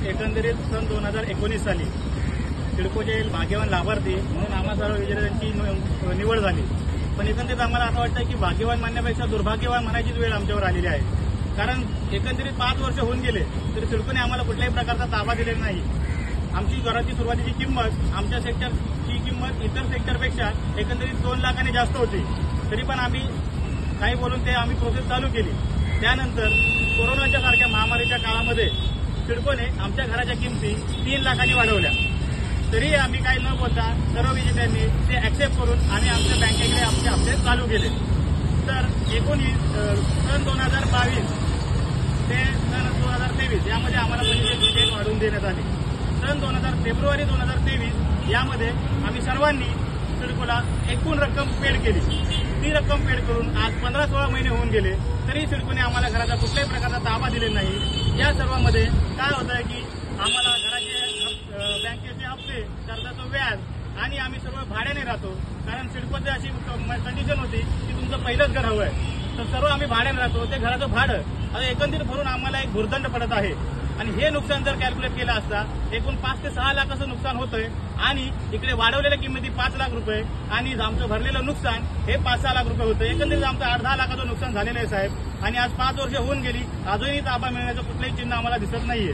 एकंदरीत सन 2019 साली सिडकोचे भाग्यवान लाभार्थी म्हणून आम्हा सर्व विजेत्यांची निवड झाली. पण एकंदरीत आम्हाला असं वाटतं की भाग्यवान म्हणण्यापेक्षा दुर्भाग्यवान म्हणायचीच वेळ आमच्यावर आलेली आहे. कारण एकंदरीत 5 वर्ष होऊन गेले तरी सिडकोने आम्हाला कुठल्याही प्रकारचा ताबा दिलेला नाही. आमची घराची सुरुवातीची किंमत आमच्या सेक्टरची किंमत इतर सेक्टरपेक्षा एकंदरीत 2 लाखाने जास्त होती. तरी पण आम्ही काही बोलून ते आम्ही प्रोसेस चालू केली. त्यानंतर कोरोनाच्या सारख्या महामारीच्या काळामध्ये सिडकोने आमच्या घराच्या किमती 3 लाखांनी वाढवल्या. तरी आम्ही काही न बोलता सर्व विजेत्यांनी ते ऍक्सेप्ट करून आम्ही आमच्या बँकेकडे आमचे हप्ते चालू केले. तर सन 2022 ते सन 2023 यामध्ये आम्हाला 25% वाढवून देण्यात आले. सन फेब्रुवारी 2023 यामध्ये आम्ही सर्वांनी सिडकोला एकूण रक्कम पेड केली. ती रक्कम पेड करून आज 15-16 महिने होऊन गेले तरी सिडकोने आम्हाला घराचा कुठल्याही प्रकारचा ताबा दिलेला नाही. या सर्वांमध्ये काय होतं की आम्हाला घराचे बँकेचे हप्ते, कर्जाचं व्याज आणि आम्ही सर्व भाड्याने राहतो. कारण सिडकोची अशी कंडिशन होती की तुमचं पहिलंच घर हवं आहे तर सर्व आम्ही भाड्याने राहतो. ते घराचं भाडं आता एकंदरीत भरून आम्हाला एक भुर्दंड पडत आहे. आणि हे नुकसान जर कॅल्क्युलेट केलं असता एकूण 5 ते 6 लाखाचं नुकसान होतंय. आणि इकडे वाढवलेल्या किंमती 5 लाख रुपये आणि आमचं भरलेलं नुकसान हे 5-6 लाख रुपये होतं. एकंदरीत आमचं 8-10 लाखाचं नुकसान झालेलं आहे साहेब. आणि आज 5 वर्ष होऊन गेली अजूनही ताबा मिळण्याचं कुठलंही चिन्ह आम्हाला दिसत नाहीये.